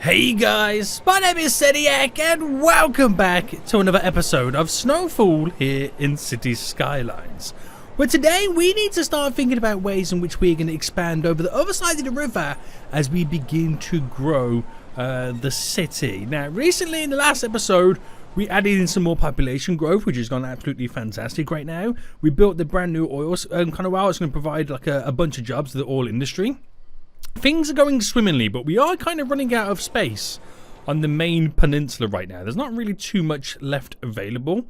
Hey guys, my name is Seniac and welcome back to another episode of SnowFool here in City Skylines. Where today we need to start thinking about ways in which we're going to expand over the other side of the river as we begin to grow the city. Now recently in the last episode we added in some more population growth, which has gone absolutely fantastic right now. We built the brand new oil kind of well. It's going to provide like a bunch of jobs to the oil industry. Things are going swimmingly, but we are kind of running out of space on the main peninsula right now. There's not really too much left available.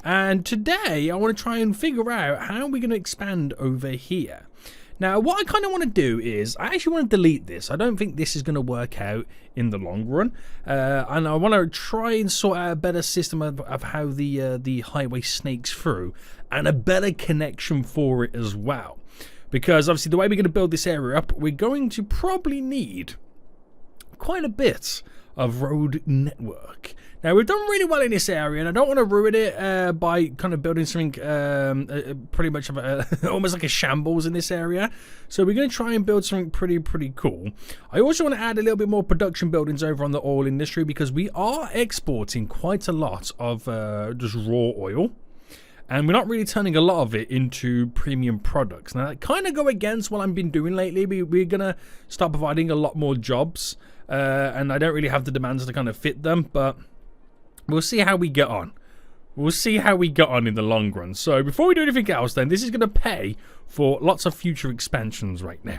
And today I want to try and figure out how we're going to expand over here. Now, what I kind of want to do is, I actually want to delete this. I don't think this is going to work out in the long run. And I want to try and sort out a better system of how the highway snakes through. And a better connection for it as well. Because obviously the way we're going to build this area up, we're going to probably need quite a bit of road network. Now we've done really well in this area and I don't want to ruin it by kind of building something pretty much of almost like a shambles in this area. So we're going to try and build something pretty cool. I also want to add a little bit more production buildings over on the oil industry because we are exporting quite a lot of just raw oil. And we're not really turning a lot of it into premium products. Now, that kind of go against what I've been doing lately. We're going to start providing a lot more jobs. And I don't really have the demands to kind of fit them. But we'll see how we get on. We'll see how we get on in the long run. So before we do anything else then, this is going to pay for lots of future expansions right now.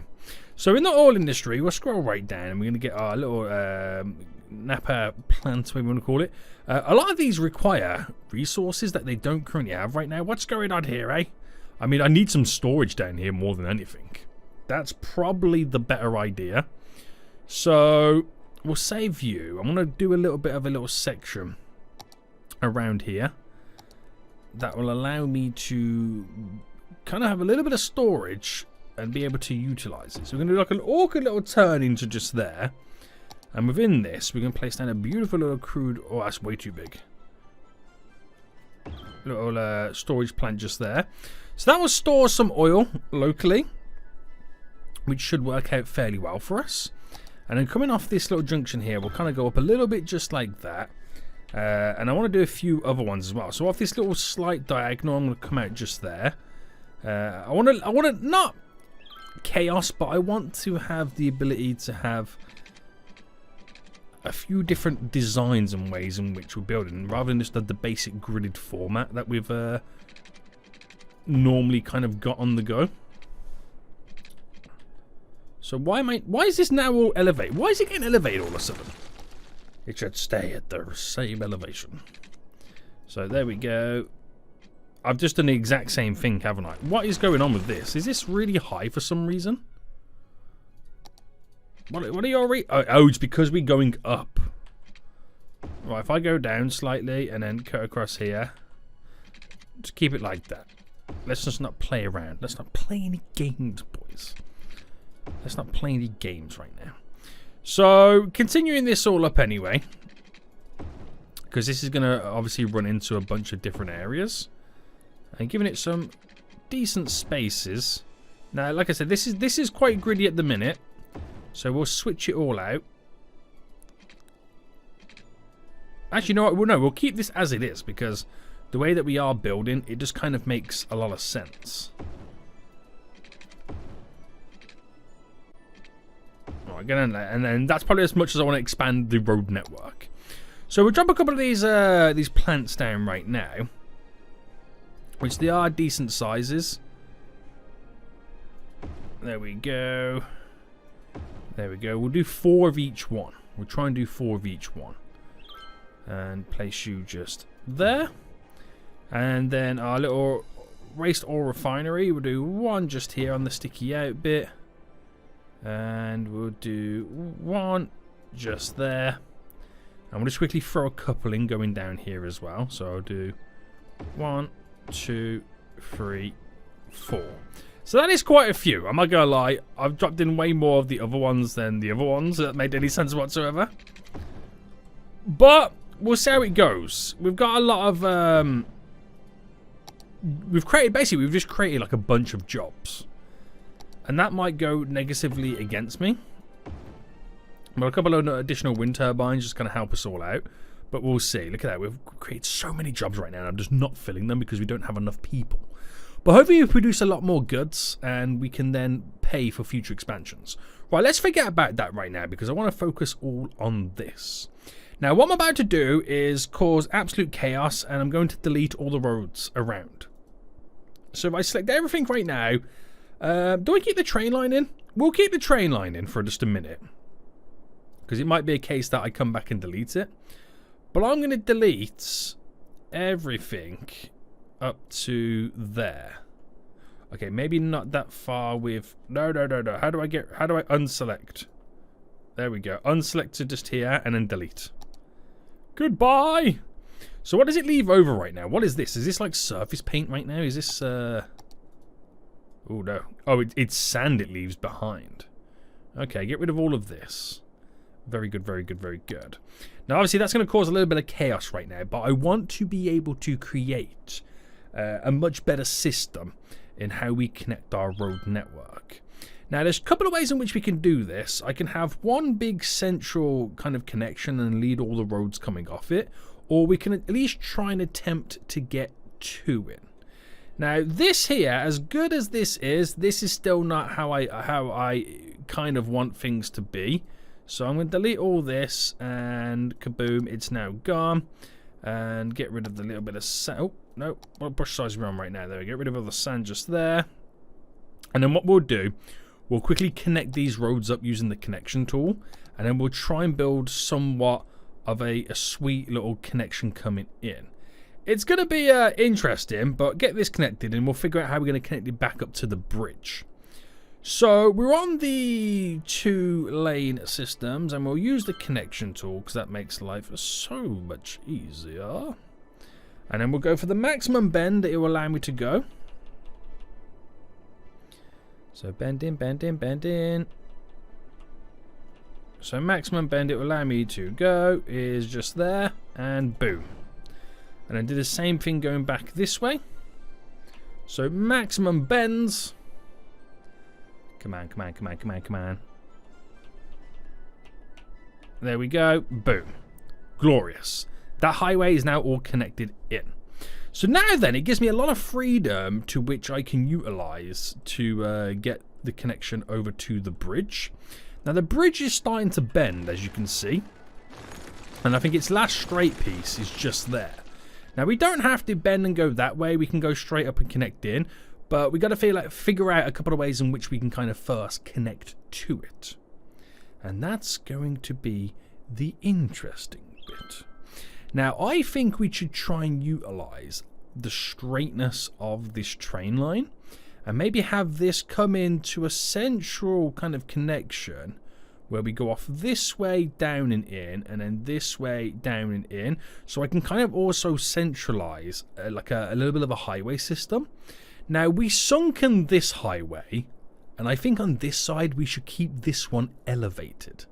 So in the oil industry, we'll scroll right down and we're going to get our little Napa plant, whatever you want to call it. A lot of these require resources that they don't currently have right now. What's going on here, eh? I mean, I need some storage down here more than anything. That's probably the better idea. So we'll save you. I'm going to do a little bit of a little section around here that will allow me to kind of have a little bit of storage and be able to utilize it. So we're going to do like an awkward little turn into just there. And within this, we're going to place down a beautiful little crude... Oh, that's way too big. Little storage plant just there. So that will store some oil locally, which should work out fairly well for us. And then coming off this little junction here, we'll kind of go up a little bit just like that. And I want to do a few other ones as well. So off this little slight diagonal, I'm going to come out just there. I want to not chaos, but I want to have the ability to have a few different designs and ways in which we're building, rather than just the basic gridded format that we've normally kind of got on the go. So why is this now all elevated? Why is it getting elevated all of a sudden? It should stay at the same elevation. So there we go. I've just done the exact same thing, haven't I? What is going on with this? Is this really high for some reason? What are your oh, it's because we're going up. Right, if I go down slightly and then cut across here, just keep it like that. Let's just not play around. Let's not play any games, boys. Let's not play any games right now. So, continuing this all up anyway, because this is going to obviously run into a bunch of different areas. And giving it some decent spaces. Now, like I said, this is quite gritty at the minute. So we'll switch it all out. Actually, you know what? Well, no, we'll keep this as it is because the way that we are building, it just kind of makes a lot of sense. Right, get in there, and then that's probably as much as I want to expand the road network. So we'll drop a couple of these plants down right now, which they are decent sizes. There we go. There we go. We'll do 4 of each one. We'll try and do 4 of each one. And place you just there. And then our little waste oil refinery. We'll do 1 just here on the sticky out bit. And we'll do 1 just there. And we'll just quickly throw a couple in going down here as well. So I'll do 1, 2, 3, 4. So that is quite a few. I'm not going to lie. I've dropped in way more of the other ones than the other ones. That made any sense whatsoever. But we'll see how it goes. We've got a lot of... we've just created like a bunch of jobs. And that might go negatively against me. But a couple of additional wind turbines just kind of help us all out. But we'll see. Look at that. We've created so many jobs right now. And I'm just not filling them because we don't have enough people. But hopefully we produce a lot more goods and we can then pay for future expansions. Right, let's forget about that right now because I want to focus all on this. Now, what I'm about to do is cause absolute chaos and I'm going to delete all the roads around. So if I select everything right now, do I keep the train line in? We'll keep the train line in for just a minute. Because it might be a case that I come back and delete it. But I'm going to delete everything up to there. Okay, maybe not that far with... No. How do I unselect? There we go. Unselect to just here and then delete. Goodbye! So what does it leave over right now? What is this? Is this like surface paint right now? Is this... Oh, no. Oh, it's sand it leaves behind. Okay, get rid of all of this. Very good, very good, very good. Now, obviously, that's going to cause a little bit of chaos right now, but I want to be able to create a much better system in how we connect our road network. Now, there's a couple of ways in which we can do this. I can have one big central kind of connection and lead all the roads coming off it, or we can at least try and attempt to get to it. Now, this here, as good as this is still not how I kind of want things to be. So I'm going to delete all this, and kaboom, it's now gone. And get rid of the little bit of sand. Oh, no, what brush size are we on right now? There we go, get rid of all the sand just there. And then what we'll do, we'll quickly connect these roads up using the connection tool. And then we'll try and build somewhat of a sweet little connection coming in. It's going to be interesting, but get this connected and we'll figure out how we're going to connect it back up to the bridge. So we're on the 2-lane systems and we'll use the connection tool because that makes life so much easier. And then we'll go for the maximum bend that it will allow me to go. So bend in, bend in, bend in. So maximum bend it will allow me to go is just there and boom. And then do the same thing going back this way. So maximum bends. Come on, come on, come on, come on, come on. There we go. Boom. Glorious. That highway is now all connected in. So now then, it gives me a lot of freedom to which I can utilize to get the connection over to the bridge. Now the bridge is starting to bend, as you can see. And I think its last straight piece is just there. Now we don't have to bend and go that way. We can go straight up and connect in. But we got to figure out a couple of ways in which we can kind of first connect to it. And that's going to be the interesting bit. Now, I think we should try and utilize the straightness of this train line. And maybe have this come into a central kind of connection where we go off this way, down and in, and then this way, down and in. So I can kind of also centralize like a little bit of a highway system. Now, we sunken this highway, and I think on this side we should keep this one elevated.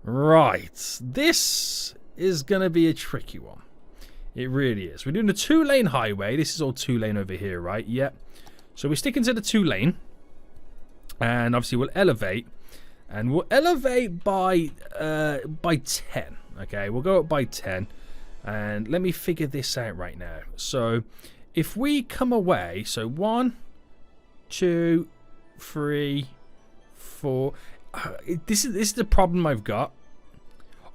Right, this is going to be a tricky one. It really is. We're doing a 2-lane highway. This is all 2-lane over here, right? Yep. So we're sticking to the 2-lane, and obviously we'll elevate, and we'll elevate by 10. Okay, we'll go up by 10, and let me figure this out right now. So if we come away, so 1, 2, 3, 4. This is the problem I've got.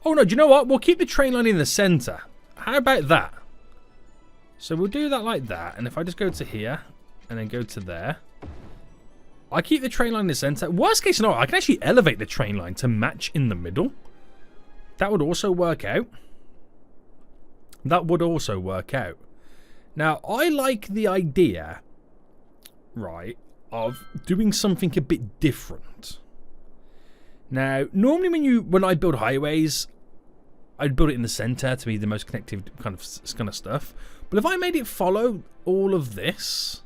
Oh no, do you know what? We'll keep the train line in the center. How about that? So we'll do that like that. And if I just go to here and then go to there, I keep the train line in the center. Worst case scenario, I can actually elevate the train line to match in the middle. That would also work out. That would also work out. Now, I like the idea, right, of doing something a bit different. Now, normally when I build highways, I'd build it in the center to be the most connective kind of stuff. But if I made it follow all of this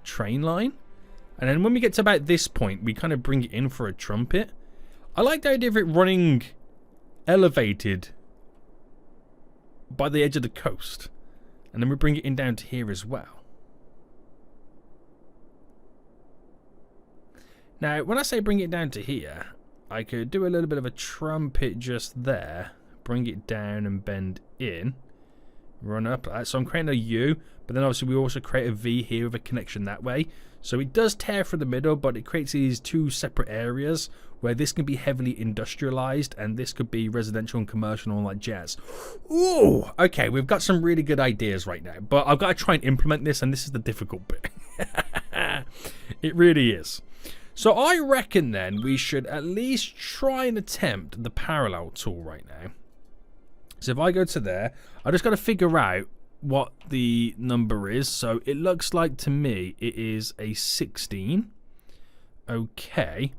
train line, and then when we get to about this point, we kind of bring it in for a trumpet. I like the idea of it running elevated by the edge of the coast. And then we bring it in down to here as well. Now, when I say bring it down to here, I could do a little bit of a trumpet just there, bring it down and bend in, run up. So I'm creating a U, but then obviously we also create a V here with a connection that way. So it does tear through the middle, but it creates these two separate areas where this can be heavily industrialized and this could be residential and commercial and all that jazz. Ooh, okay, we've got some really good ideas right now, but I've got to try and implement this, and this is the difficult bit. It really is. So I reckon then we should at least try and attempt the parallel tool right now. So if I go to there, I just got to figure out what the number is. So it looks like to me it is a 16. Okay.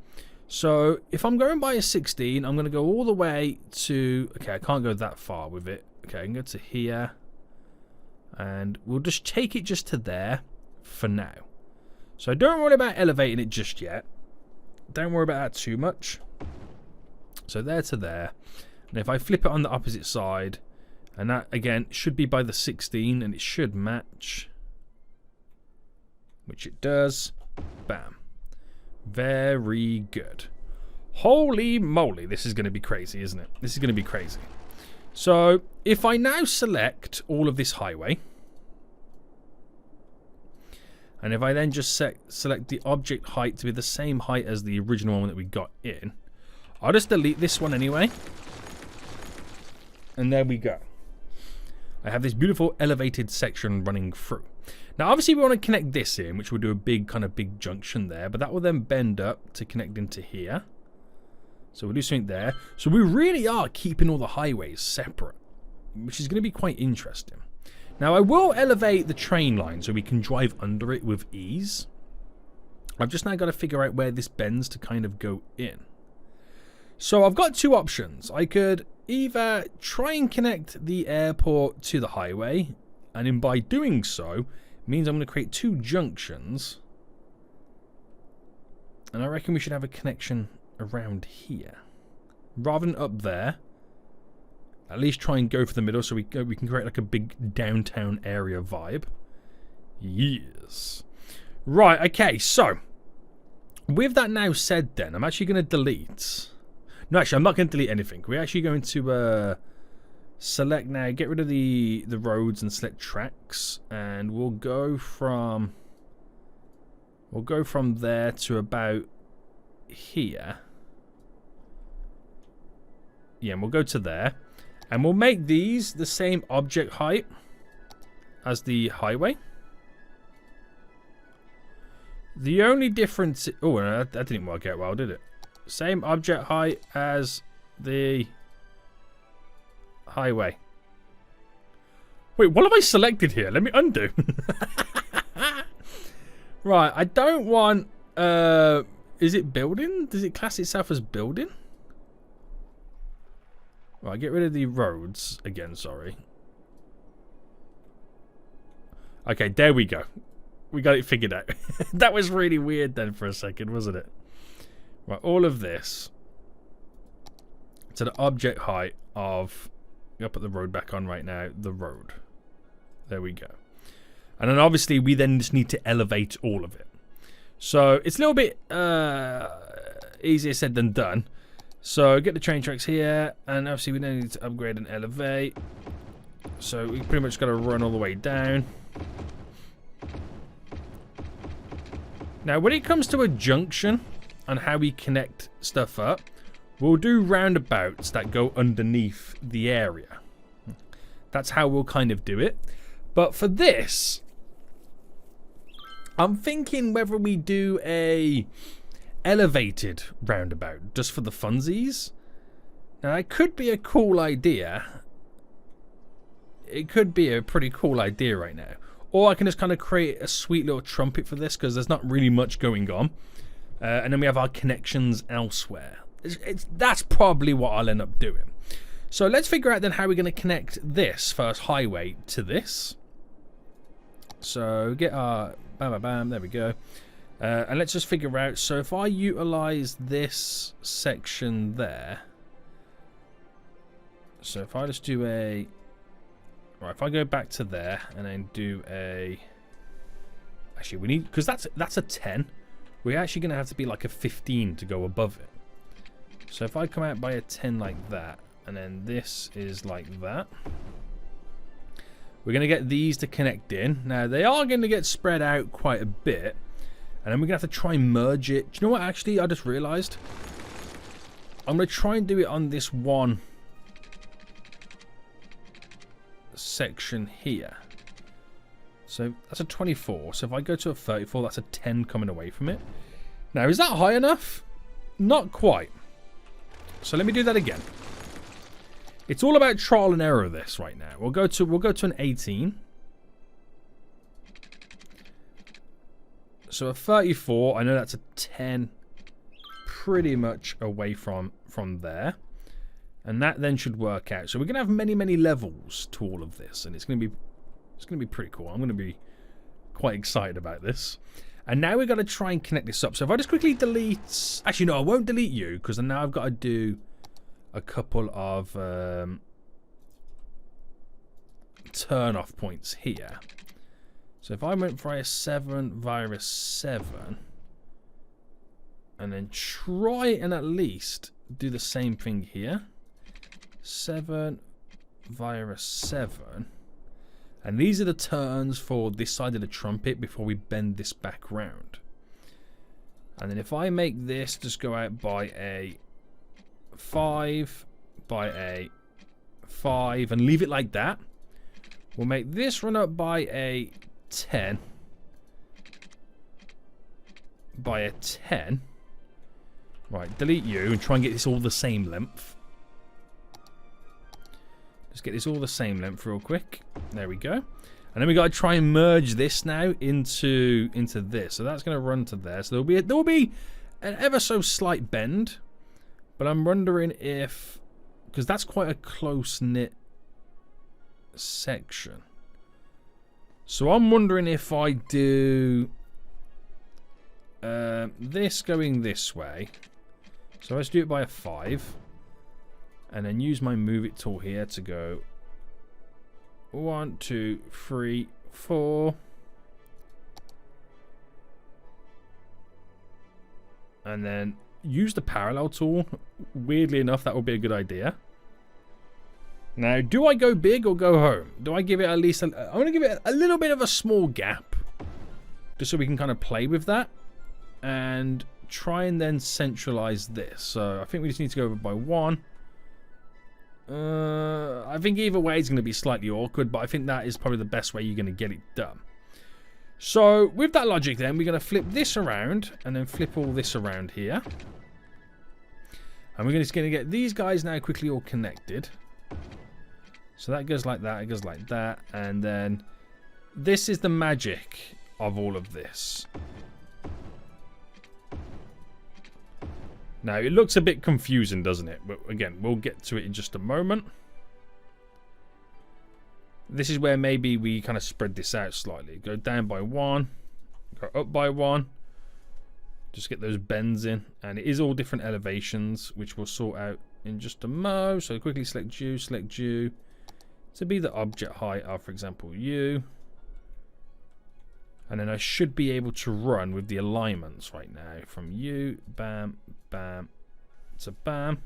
So if I'm going by a 16, I'm going to go all the way to... Okay, I can't go that far with it. Okay, I can go to here. And we'll just take it just to there for now. So don't worry about elevating it just yet. Don't worry about that too much. So there to there. And if I flip it on the opposite side, and that again should be by the 16, and it should match, which it does. Bam. Very good. Holy moly, this is going to be crazy, isn't it? This is going to be crazy. So if I now select all of this highway, and if I then just select the object height to be the same height as the original one that we got in, I'll just delete this one anyway. And there we go. I have this beautiful elevated section running through. Now obviously we want to connect this in, which will do a big big junction there, but that will then bend up to connect into here. So we'll do something there. So we really are keeping all the highways separate, which is going to be quite interesting. Now I will elevate the train line so we can drive under it with ease. I've just now got to figure out where this bends to kind of go in. So I've got two options. I could either try and connect the airport to the highway, and in by doing so means I'm going to create two junctions, and I reckon we should have a connection around here rather than up there. At least try and go for the middle so we can create like a big downtown area vibe. Yes. Right, okay, so with that now said then, I'm actually going to delete... No, actually, I'm not going to delete anything. We're actually going to select now, get rid of the roads and select tracks, and we'll go from there to about here. Yeah, and we'll go to there. And we'll make these the same object height as the highway. The only difference... Oh, no, that didn't work out well, did it? Same object height as the highway. Wait, what have I selected here? Let me undo. Right, I don't want... is it building? Does it class itself as building? Right, get rid of the roads again, sorry. Okay, there we go. We got it figured out. That was really weird then for a second, wasn't it? Right, all of this to the object height of... I'll put the road back on right now. The road. There we go. And then obviously we then just need to elevate all of it. So it's a little bit easier said than done. So get the train tracks here, and obviously we then need to upgrade and elevate. So we pretty much got to run all the way down. Now when it comes to a junction and how we connect stuff up, we'll do roundabouts that go underneath the area. That's how we'll kind of do it. But for this, I'm thinking whether we do a elevated roundabout just for the funsies. Now it could be a cool idea. It could be a pretty cool idea right now. Or I can just kind of create a sweet little trumpet for this because there's not really much going on. And then we have our connections elsewhere. That's probably what I'll end up doing. So let's figure out then how we're going to connect this first highway to this. So get our... Bam, bam, bam. There we go. And let's just figure out, so if I utilize this section there, so if I just do a, right, if I go back to there and then do a, actually we need, because that's a 10, we're actually going to have to be like a 15 to go above it. So if I come out by a 10 like that, and then this is like that, we're going to get these to connect in. Now, they are going to get spread out quite a bit, and then we're going to have to try and merge it. Do you know what, actually, I just realised? I'm going to try and do it on this one section here. So that's a 24. So if I go to a 34, that's a 10 coming away from it. Now, is that high enough? Not quite. So let me do that again. It's all about trial and error this right now. We'll go to an 18. So a 34, I know that's a 10 pretty much away from there. And that then should work out. So we're going to have many levels to all of this, and it's going to be pretty cool. I'm going to be quite excited about this. And now we've got to try and connect this up. So if I just quickly delete... Actually, no, I won't delete you, because now I've got to do a couple of turn-off points here. So if I went for a 7 via a 7, and then try and at least do the same thing here. 7 via a 7. And these are the turns for this side of the trumpet before we bend this back round. And then if I make this just go out by a 5, by a 5, and leave it like that, we'll make this run up by a 10, by a 10. Right, delete you and try and get this all the same length. Just get this all the same length real quick. There we go. And then we got to try and merge this now into this. So that's going to run to there. So there will be an ever so slight bend, but I'm wondering if, because that's quite a close knit section. So I'm wondering if I do this going this way. So let's do it by a 5. And then use my move it tool here to go 1, 2, 3, 4. And then use the parallel tool. Weirdly enough, that would be a good idea. Now, do I go big or go home? Do I give it at least... I'm going to give it a little bit of a small gap. Just so we can kind of play with that. And try and then centralize this. So I think we just need to go over by 1. I think either way is going to be slightly awkward, but I think that is probably the best way you're going to get it done. So with that logic then, we're going to flip this around and then flip all this around here. And we're just going to get these guys now quickly all connected. So that goes like that, it goes like that, and then this is the magic of all of this. Now, it looks a bit confusing, doesn't it? But again, we'll get to it in just a moment. This is where maybe we kind of spread this out slightly. Go down by 1. Go up by 1. Just get those bends in. And it is all different elevations, which we'll sort out in just a mo. So quickly select you to be the object height of, for example, you. And then I should be able to run with the alignments right now. From you, bam, bam, to bam.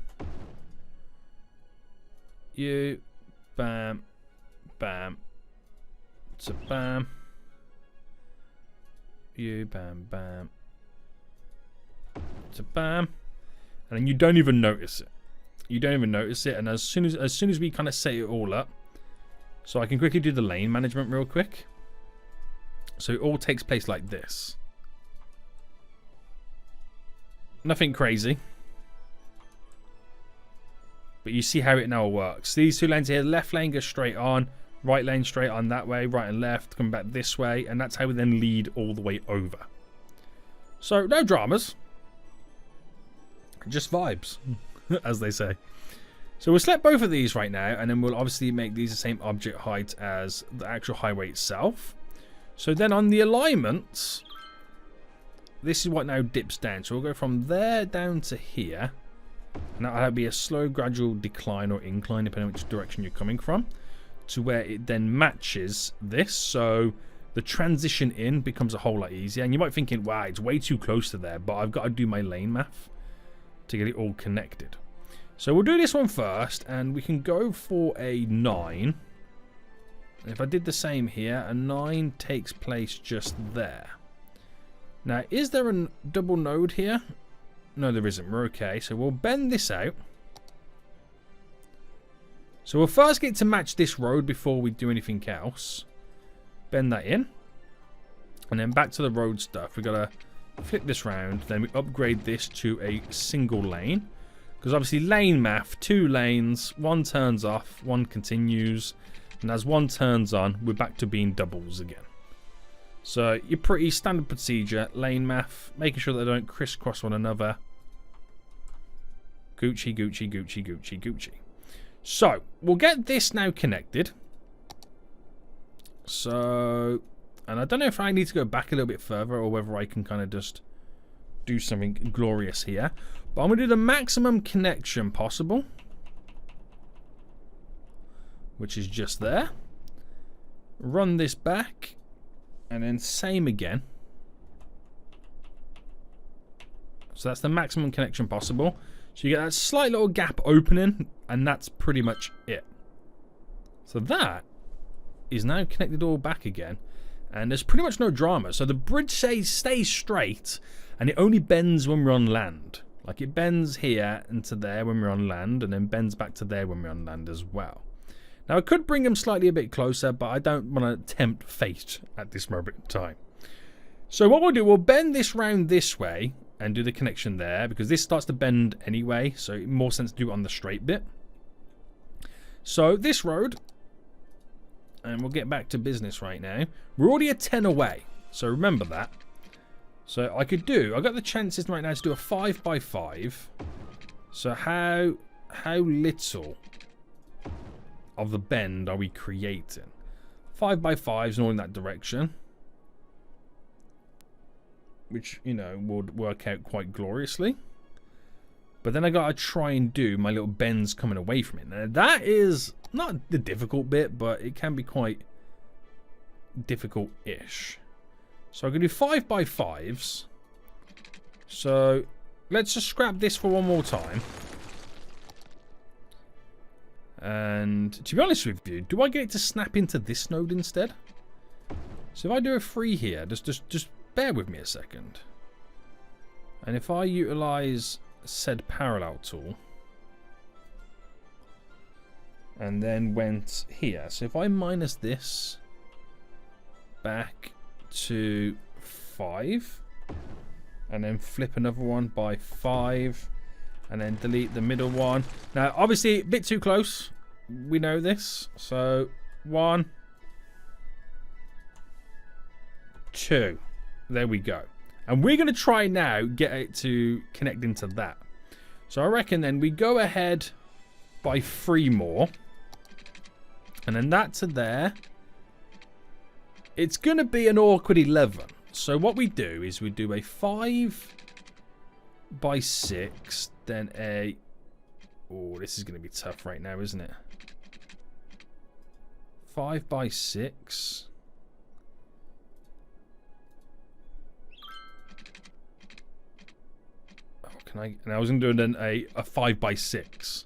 You, bam, bam, to bam. You, bam, bam, to bam. And then you don't even notice it. You don't even notice it. And as soon as we kind of set it all up, so I can quickly do the lane management real quick. So it all takes place like this. Nothing crazy. But you see how it now works. These two lanes here, left lane goes straight on, right lane straight on that way, right and left, come back this way, and that's how we then lead all the way over. So no dramas. Just vibes, as they say. So we'll select both of these right now, and then we'll obviously make these the same object height as the actual highway itself. So then on the alignments, this is what now dips down. So we'll go from there down to here. And that'll be a slow, gradual decline or incline, depending on which direction you're coming from, to where it then matches this. So the transition in becomes a whole lot easier. And you might be thinking, wow, it's way too close to there. But I've got to do my lane math to get it all connected. So we'll do this one first, and we can go for a 9. If I did the same here, a 9 takes place just there. Now, is there a double node here? No, there isn't. We're okay. So we'll bend this out. So we'll first get to match this road before we do anything else. Bend that in. And then back to the road stuff. We've got to flip this round. Then we upgrade this to a single lane. Because obviously lane math, 2 lanes, 1 turns off, 1 continues. And as 1 turns on, we're back to being doubles again. So your pretty standard procedure, lane math, making sure that they don't crisscross one another. Gucci, Gucci, Gucci, Gucci, Gucci. So, we'll get this now connected. So, and I don't know if I need to go back a little bit further or whether I can kind of just do something glorious here. But I'm going to do the maximum connection possible. Which is just there. Run this back. And then same again. So that's the maximum connection possible. So you get that slight little gap opening. And that's pretty much it. So that is now connected all back again. And there's pretty much no drama. So the bridge stays straight. And it only bends when we're on land. Like it bends here and to there when we're on land. And then bends back to there when we're on land as well. Now, I could bring them slightly a bit closer, but I don't want to tempt fate at this moment in time. So what we'll do, we'll bend this round this way and do the connection there, because this starts to bend anyway, so it makes more sense to do it on the straight bit. So this road, and we'll get back to business right now. We're already a 10 away, so remember that. So I got the chances right now to do a 5x5. So how little of the bend are we creating? 5x5s and all in that direction, which, you know, would work out quite gloriously. But then I gotta try and do my little bends coming away from it. Now that is not the difficult bit, but it can be quite difficult-ish. So I can do 5x5s. So let's just scrap this for one more time. And to be honest with you, do I get it to snap into this node instead? So if I do a 3 here, just bear with me a second. And if I utilize said parallel tool and then went here, so if I minus this back to 5 and then flip another one by 5 and then delete the middle one. Now, obviously, a bit too close. We know this. So, 1, 2. There we go. And we're going to try now get it to connect into that. So, I reckon then we go ahead by 3 more. And then that to there. It's going to be an awkward 11. So, what we do is we do a 5x6. Then a... Oh, this is going to be tough right now, isn't it? 5x6. Oh, can I... And I was going to do then a 5x6.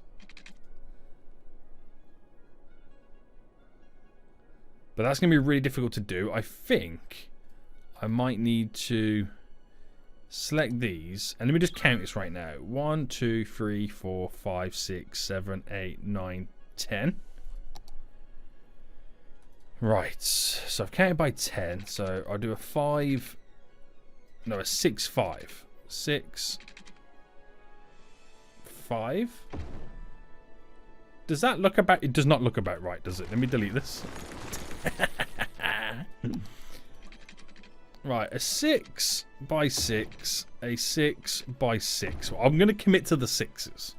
But that's going to be really difficult to do. I think I might need to select these, and let me just count this right now. 1, 2, 3, 4, 5, 6, 7, 8, 9, 10. Right, so I've counted by 10, so I'll do a 5, no, a 6, 5. 6, 5. Does that look about... It does not look about right, does it? Let me delete this. Right, a 6x6, a 6x6. Well, I'm going to commit to the 6s.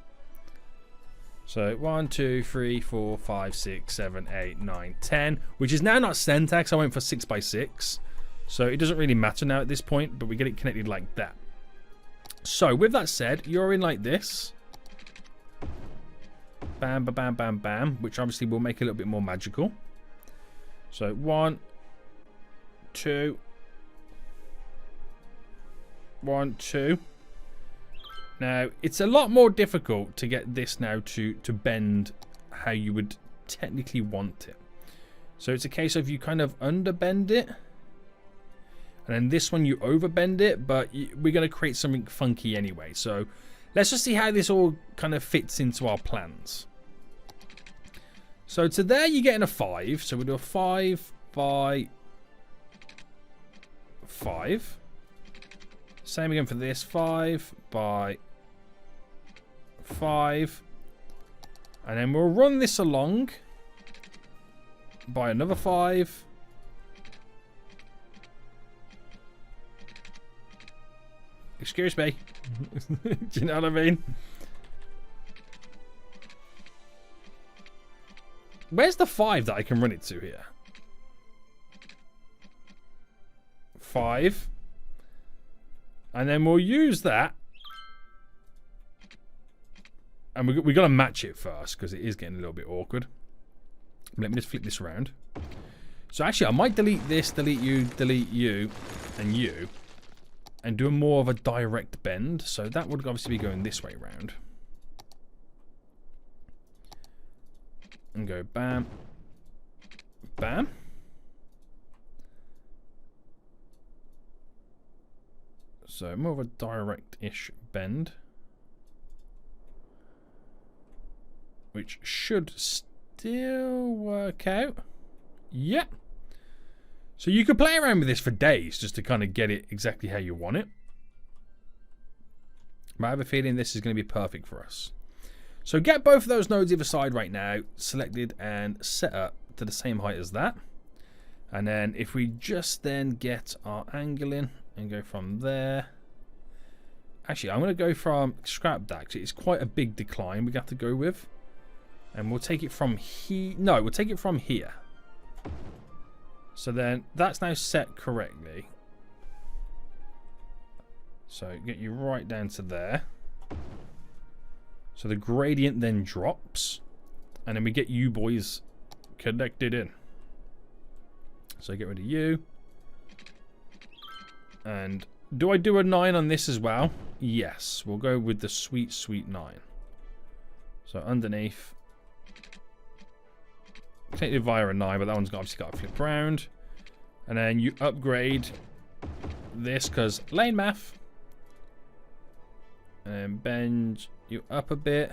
So 1, 2, 3, 4, 5, 6, 7, 8, 9, 10. Which is now not syntax. I went for 6x6. So it doesn't really matter now at this point, but we get it connected like that. So with that said, you're in like this. Bam, bam, bam, bam, bam. Which obviously will make it a little bit more magical. So 1, 2... 1, 2. Now, it's a lot more difficult to get this now to bend how you would technically want it. So it's a case of you kind of underbend it. And then this one you overbend it, but we're going to create something funky anyway. So let's just see how this all kind of fits into our plans. So to there you're getting a 5. So we'll do a 5 by 5. Same again for this. 5 by 5. And then we'll run this along by another 5. Excuse me. Do you know what I mean? Where's the 5 that I can run it to here? 5. And then we'll use that. And we got to match it first because it is getting a little bit awkward. Let me just flip this around. So actually, I might delete this, delete you, and you. And do more of a direct bend. So that would obviously be going this way around. And go bam. Bam. So more of a direct-ish bend. Which should still work out. Yep. So you could play around with this for days just to kind of get it exactly how you want it. But I have a feeling this is going to be perfect for us. So get both of those nodes either side right now, selected and set up to the same height as that. And then if we just then get our angle in and go from there. Actually, I'm going to go from scrap that because it's quite a big decline we have to go with. And we'll take it from here. No, we'll take it from here. So then that's now set correctly. So get you right down to there. So the gradient then drops. And then we get you boys connected in. So get rid of you. And do I do a 9 on this as well? Yes. We'll go with the sweet, sweet 9. So underneath. Technically via a 9, but that one's obviously got to flip around. And then you upgrade this because lane math. And bend you up a bit.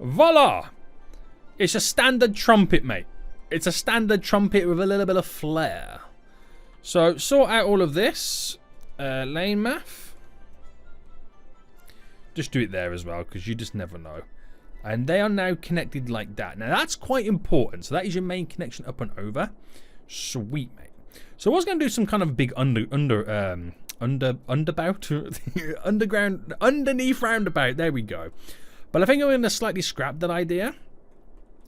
Voila! It's a standard trumpet, mate. It's a standard trumpet with a little bit of flair. So sort out all of this. Lane math. Just do it there as well, because you just never know. And they are now connected like that. Now, that's quite important. So that is your main connection up and over. Sweet, mate. So I was going to do some kind of big underbout. Underneath roundabout. There we go. But I think I'm going to slightly scrap that idea.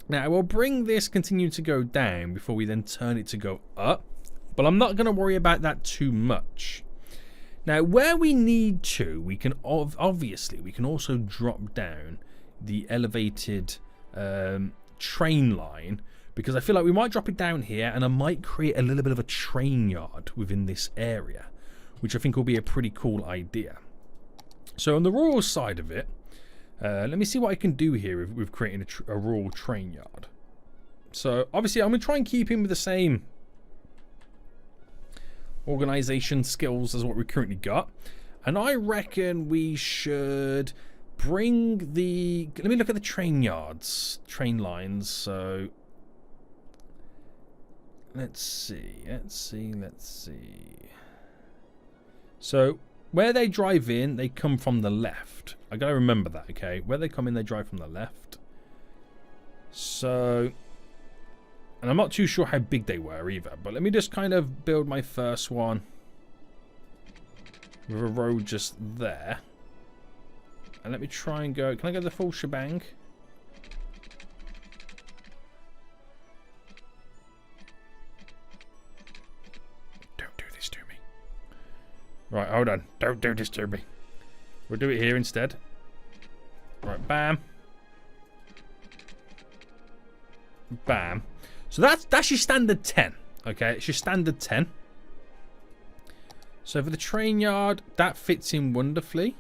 Now, we'll bring this continue to go down before we then turn it to go up. But I'm not going to worry about that too much. Now, where we need to, we can obviously we can also drop down the elevated train line, because I feel like we might drop it down here, and I might create a little bit of a train yard within this area, which I think will be a pretty cool idea. So on the rural side of it, let me see what I can do here with creating a rural train yard. So obviously I'm going to try and keep in with the same organization skills as what we currently got, and I reckon we should bring the, let me look at the train yards, train lines. So let's see. So where they drive in, they come from the left. I gotta remember that, okay? Where they come in, they drive from the left. So, and I'm not too sure how big they were either, but let me just kind of build my first one with a road just there. And let me try and go, can I go the full shebang? Don't do this to me. Right, hold on. Don't do this to me. We'll do it here instead. Right, bam. Bam. So that's your standard 10. Okay, it's your standard 10. So for the train yard, that fits in wonderfully.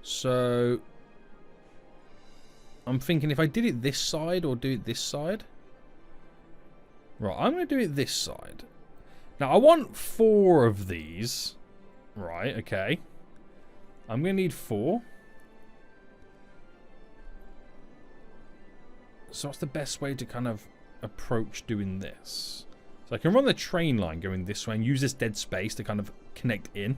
So I'm thinking if I did it this side or do it this side. Right, I'm going to do it this side. Now I want 4 of these. Right, okay. I'm going to need 4. So what's the best way to kind of approach doing this? So I can run the train line going this way and use this dead space to kind of connect in,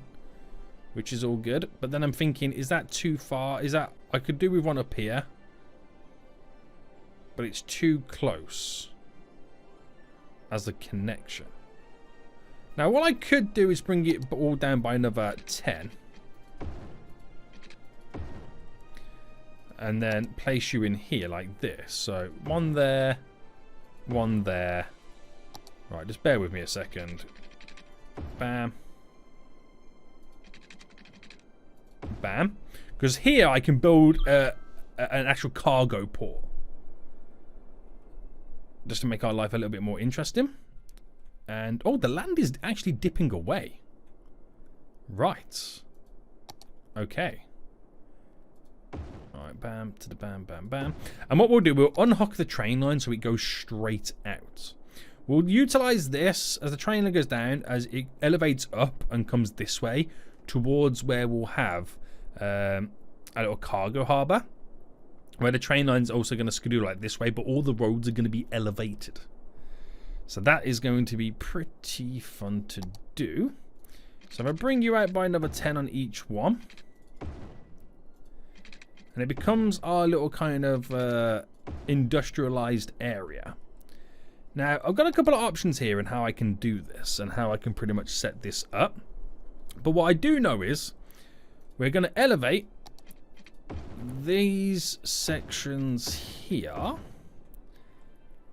which is all good. But then I'm thinking, is that too far? Is that... I could do with one up here, but it's too close as a connection. Now what I could do is bring it all down by another 10. And then place you in here like this. So one there, one there. Right, just bear with me a second. Bam. Bam. Because here I can build an actual cargo port. Just to make our life a little bit more interesting. And, oh, the land is actually dipping away. Right. Okay. Alright, bam, to the bam, bam, bam. And what we'll do, we'll unhook the train line so it goes straight out. We'll utilize this as the train line goes down, as it elevates up and comes this way towards where we'll have a little cargo harbour, where the train line's also going to skedaddle like this way, but all the roads are going to be elevated. So that is going to be pretty fun to do. So if I bring you out by another 10 on each one, and it becomes our little kind of industrialized area. Now, I've got a couple of options here in how I can do this and how I can pretty much set this up. But what I do know is we're going to elevate these sections here.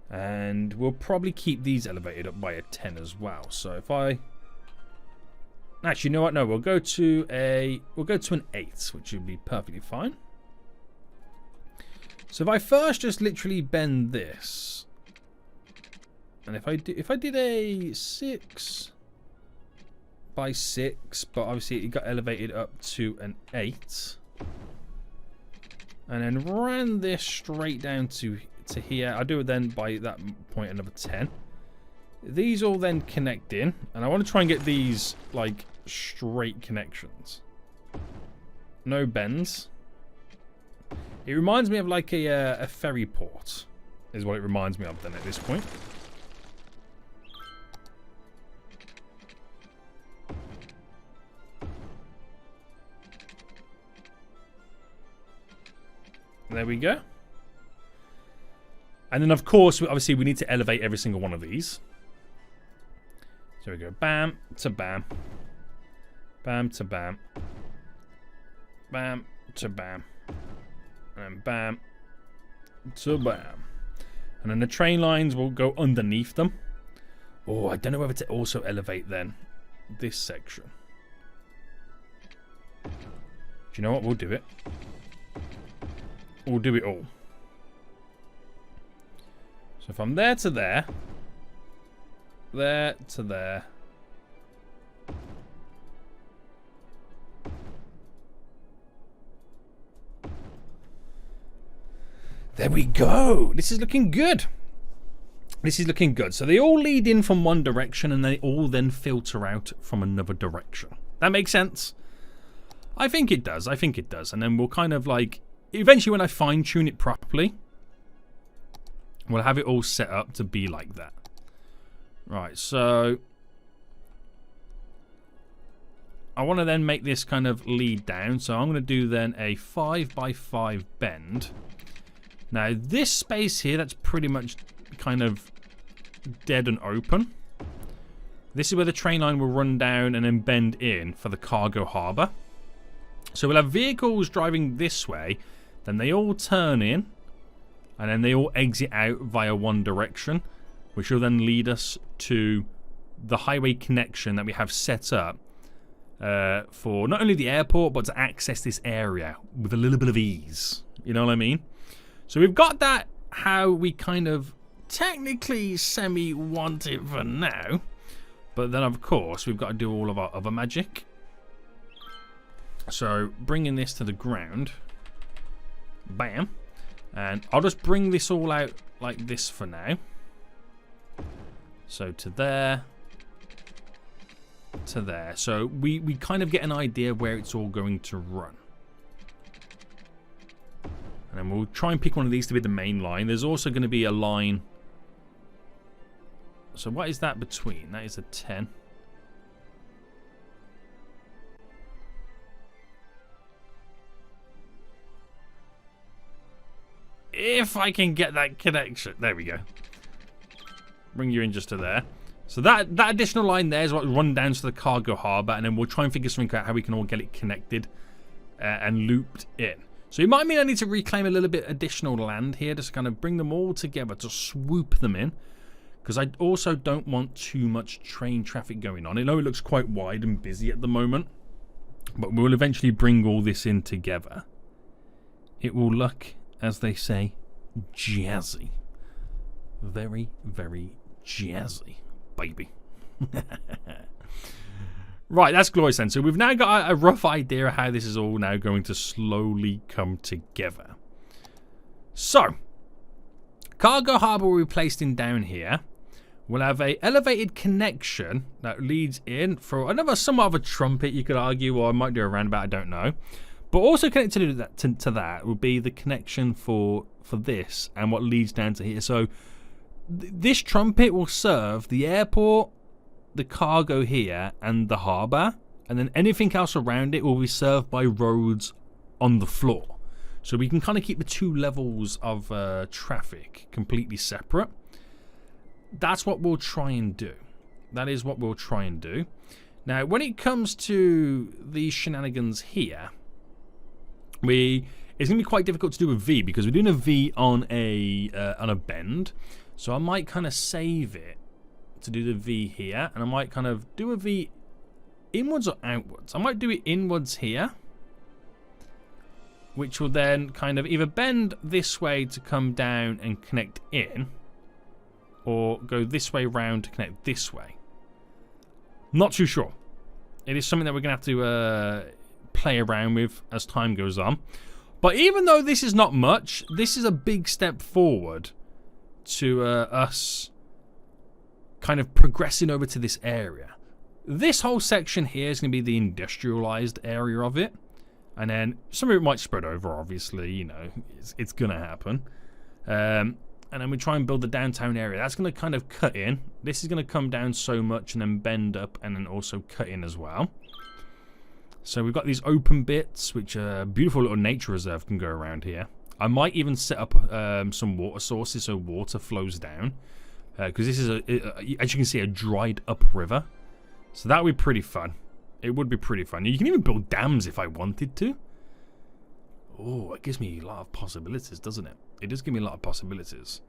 And we'll probably keep these elevated up by a 10 as well. So if I... Actually, you know what? No, we'll go to an 8, which would be perfectly fine. So if I first just literally bend this, and if I did a 6 by 6, but obviously it got elevated up to an 8, and then ran this straight down to here, I do it then by that point another 10. These all then connect in, and I want to try and get these like straight connections, no bends. It reminds me of like a ferry port, is what it reminds me of then at this point. There we go. And then, of course, obviously, we need to elevate every single one of these. So we go bam to bam. Bam to bam. Bam to bam. And bam to bam. And then the train lines will go underneath them. Oh, I don't know whether to also elevate then this section. Do you know what? We'll do it. We'll do it all. So from there to there, there to there, there we go. This is looking good. This is looking good. So they all lead in from one direction and they all then filter out from another direction. That makes sense? I think it does. I think it does. And then we'll kind of like, eventually when I fine tune it properly, we'll have it all set up to be like that. Right, so I want to then make this kind of lead down. So I'm going to do then a 5 by 5 bend. Now this space here, that's pretty much kind of dead and open. This is where the train line will run down and then bend in for the cargo harbour. So we'll have vehicles driving this way, then they all turn in, and then they all exit out via one direction, which will then lead us to the highway connection that we have set up for not only the airport, but to access this area with a little bit of ease. You know what I mean? So we've got that how we kind of technically semi-want it for now. But then, of course, we've got to do all of our other magic. So, bringing this to the ground. Bam. And I'll just bring this all out like this for now. So, to there. To there. So, we kind of get an idea where it's all going to run. And then we'll try and pick one of these to be the main line. There's also going to be a line. So what is that between? That is a 10. If I can get that connection. There we go. Bring you in just to there. So that additional line there is what will run down to the cargo harbour. And then we'll try and figure something out how we can all get it connected and looped in. So it might mean I need to reclaim a little bit additional land here. Just kind of bring them all together to swoop them in. Because I also don't want too much train traffic going on. I know it looks quite wide and busy at the moment. But we'll eventually bring all this in together. It will look, as they say, jazzy. Very, very jazzy, baby. Right, that's glorious then. So we've now got a rough idea of how this is all now going to slowly come together. So, cargo harbour will be placed in down here. We'll have a elevated connection that leads in for another somewhat of a trumpet, you could argue, or I might do a roundabout, I don't know. But also connected to that will be the connection for this and what leads down to here. So this trumpet will serve the airport, the cargo here, and the harbour. And then anything else around it will be served by roads on the floor. So we can kind of keep the two levels of traffic completely separate. That's what we'll try and do. That is what we'll try and do. Now, when it comes to these shenanigans here, it's going to be quite difficult to do a V because we're doing a V on a bend. So I might kind of save it to do the V here, and I might kind of do a V inwards or outwards. I might do it inwards here, which will then kind of either bend this way to come down and connect in, or go this way round to connect this way. Not too sure. It is something that we're going to have to play around with as time goes on. But even though this is not much, this is a big step forward to us kind of progressing over to this area. This whole section here is going to be the industrialized area of it. And then some of it might spread over, obviously, you know, it's going to happen. And then we try and build the downtown area. That's going to kind of cut in. This is going to come down so much and then bend up and then also cut in as well. So we've got these open bits, which a beautiful little nature reserve can go around here. I might even set up some water sources so water flows down. Because this is, as you can see, a dried up river. So that would be pretty fun. It would be pretty fun. You can even build dams if I wanted to. Oh, it gives me a lot of possibilities, doesn't it? It does give me a lot of possibilities.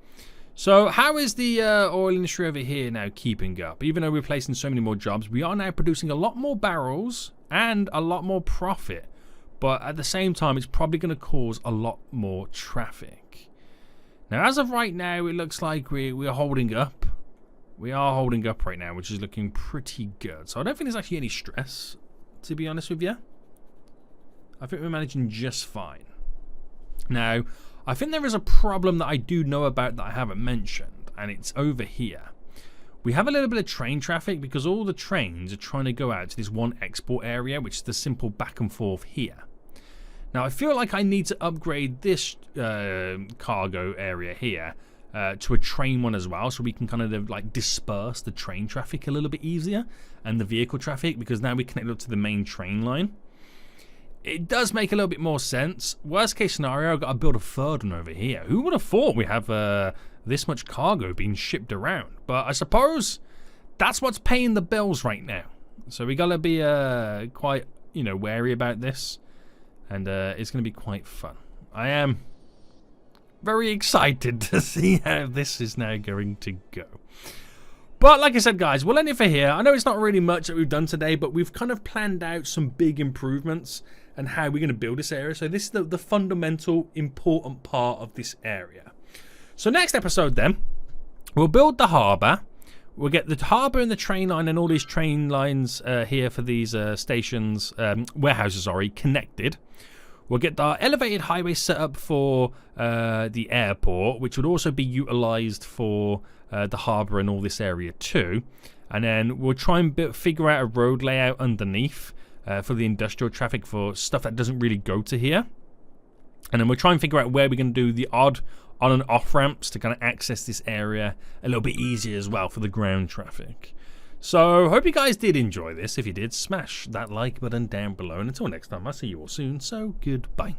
So how is the oil industry over here now keeping up? Even though we're placing so many more jobs, we are now producing a lot more barrels and a lot more profit. But at the same time, it's probably going to cause a lot more traffic. Now, as of right now, it looks like we're holding up. We are holding up right now, which is looking pretty good. So I don't think there's actually any stress, to be honest with you. I think we're managing just fine. Now, I think there is a problem that I do know about that I haven't mentioned, and it's over here. We have a little bit of train traffic because all the trains are trying to go out to this one export area, which is the simple back and forth here. Now, I feel like I need to upgrade this cargo area here to a train one as well, so we can kind of like disperse the train traffic a little bit easier and the vehicle traffic, because now we connect up to the main train line. It does make a little bit more sense. Worst case scenario, I've got to build a third one over here. Who would have thought we have this much cargo being shipped around? But I suppose that's what's paying the bills right now. So we got to be quite, wary about this. And it's going to be quite fun. I am very excited to see how this is now going to go. But like I said, guys, we'll end it for here. I know it's not really much that we've done today, but we've kind of planned out some big improvements and how we're going to build this area. So this is the fundamental important part of this area. So next episode then, we'll build the harbour. We'll get the harbour and the train line and all these train lines here for these stations, warehouses, sorry, connected. We'll get our elevated highway set up for the airport, which would also be utilised for the harbour and all this area too. And then we'll try and figure out a road layout underneath for the industrial traffic for stuff that doesn't really go to here. And then we'll try and figure out where we're going to do the odd on and off ramps to kind of access this area a little bit easier as well for the ground traffic. So hope you guys did enjoy this. If you did, smash that like button down below. And until next time, I'll see you all soon. So goodbye.